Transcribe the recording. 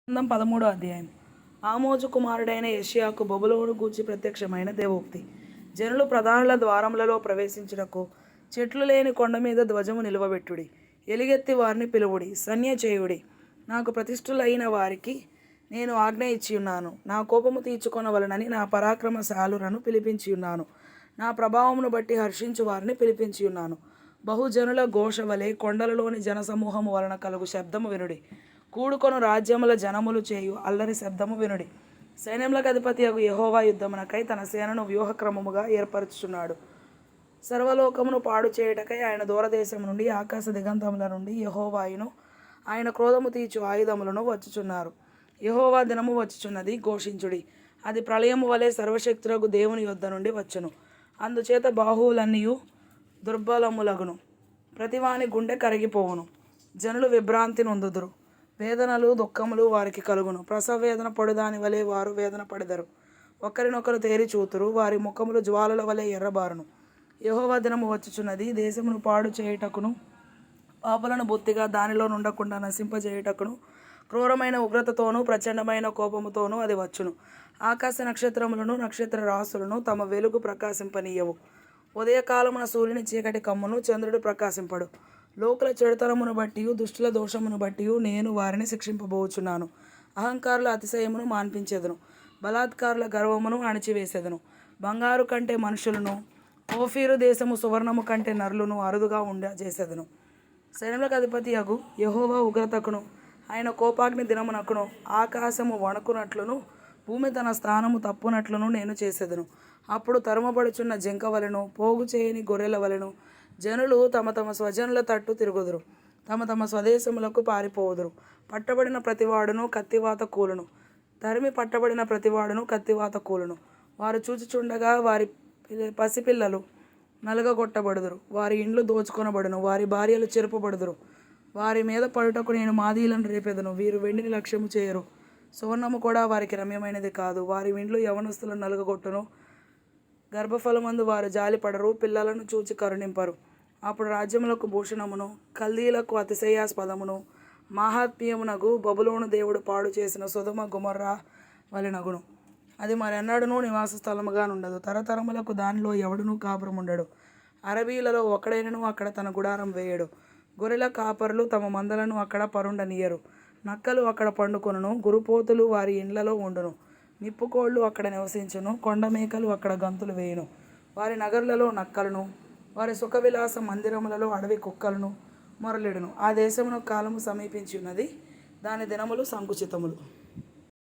గ్రంథం 13వ అధ్యాయం. ఆమోజు కుమారుడైన యెషయాకు బబులోను గూర్చి ప్రత్యక్షమైన దేవోక్తి. జనులు ప్రధానుల ద్వారములలో ప్రవేశించుటకు చెట్లు లేని కొండ మీద ధ్వజము నిలువబెట్టుడి. ఎలుగెత్తి వారిని పిలువుడి, సన్య చేయుడి. నాకు ప్రతిష్ఠులైన వారికి నేను ఆజ్ఞ ఇచ్చియున్నాను. నా కోపము తీర్చుకొనవలనని నా పరాక్రమశాలురను పిలిపించియున్నాను. నా ప్రభావమును బట్టి హర్షించు వారిని పిలిపించియున్నాను. బహుజనుల ఘోష వలె కొండలలోని జనసమూహము వలన కలుగు శబ్దము వినుడి. కూడుకొను రాజ్యముల జనములు చేయు అల్లరి శబ్దము వినుడి. సైన్యములకు అధిపతియగు యెహోవా యుద్ధమునకై తన సేనను వ్యూహక్రమముగా ఏర్పరచుచున్నాడు. సర్వలోకమును పాడు చేయుటకై ఆయన దూరదేశము నుండి ఆకాశ దిగంతముల నుండి యెహోవాయును ఆయన క్రోధము తీర్చు ఆయుధములను వచ్చుచున్నారు. యెహోవా దినము వచ్చుచున్నది, ఘోషించుడి. అది ప్రళయము వలె సర్వశక్తులకు దేవుని యొద్ద నుండి వచ్చును. అందుచేత బాహువులన్నీయు దుర్బలములగును, ప్రతివాని గుండె కరిగిపోవును. జనులు విభ్రాంతి నొందుదురు, వేదనలు దుఃఖములు వారికి కలుగును. ప్రసవ వేదన పడుదాని వలె వారు వేదన పడెదరు. ఒకరినొకరు తేరి చూతురు, వారి ముఖములు జ్వాలల వలె ఎర్రబారును. యెహోవా దినము వచ్చుచున్నది, దేశమును పాడు చేయుటకును పాపులను బొత్తిగా దానిలో నుండకుండా నశింపజేయుటకును క్రూరమైన ఉగ్రతతోనూ ప్రచండమైన కోపముతోనూ అది వచ్చును. ఆకాశ నక్షత్రములను నక్షత్ర రాశులను తమ వెలుగు ప్రకాశింపనీయవు. ఉదయకాలమున సూర్యుని చీకటి కమ్మును, చంద్రుడు ప్రకాశింపడు. లోకుల చెడుతనమును బట్టియు దుష్టుల దోషమును బట్టియు నేను వారిని శిక్షింపబోచున్నాను. అహంకారుల అతిశయమును మాన్పించెదను, బలాత్కారుల గర్వమును అణిచివేసెదను. బంగారు కంటే మనుషులను, ఓఫీరు దేశము సువర్ణము కంటే నరులను అరుదుగా చేసెదను. సైన్యములకు అధిపతియగు యెహోవా ఉగ్రతకును ఆయన కోపాగ్ని దినమునకును ఆకాశము వణకునట్లును భూమి తన స్థానము తప్పునట్లును నేను చేసెదను. అప్పుడు తరుమబడుచున్న జింక వలెను, పోగు చేయని గొర్రెల వలెను జనులు తమ తమ స్వజనుల తట్టు తిరుగుదురు, తమ తమ స్వదేశములకు పారిపోవుదురు. పట్టబడిన ప్రతివాడును కత్తివాత కూలును, తరిమి పట్టబడిన ప్రతివాడును కత్తివాత కూలును. వారు చూచుచుండగా వారి పసిపిల్లలు నలుగగొట్టబడుదురు, వారి ఇండ్లు దోచుకొనబడును, వారి భార్యలు చెరుపబడుదురు. వారి మీద పడుటకు నేను మాదీలను రేపెదను. వీరు వెండిని లక్ష్యము చేయరు, సువర్ణము కూడా వారికి రమ్యమైనది కాదు. వారి ఇండ్లు యవనస్తులను నలుగగొట్టును, గర్భఫలమందు వారు జాలిపడరు, పిల్లలను చూచి కరుణింపరు. అప్పుడు రాజ్యములకు భూషణమును, కల్దీలకు అతిశయాస్పదమును, మాహాత్మ్యమునగు బబులోను దేవుడు పాడు చేసిన సొదొమ గొమొర్రా వలెనగును. అది మరెన్నడూనూ నివాస స్థలముగా నుండదు. తరతరములకు దానిలో ఎవడునూ కాపురముండడు. అరబీలలో ఒకడైనను అక్కడ తన గుడారం వేయడు. గొర్రెల కాపరులు తమ మందలను అక్కడ పరుండనీయరు. నక్కలు అక్కడ పండుకొనును, గురుపోతులు వారి ఇండ్లలో ఉండును. నిప్పుకోళ్ళు అక్కడ నివసించును, కొండ మేకలు అక్కడ గంతులు వేయును. వారి నగరులలో నక్కలను, వారి సుఖవిలాస మందిరములలో అడవి కుక్కలను మొరలిడును. ఆ దేశమున కాలము సమీపించి ఉన్నది, దాని దినములు సంకుచితములు.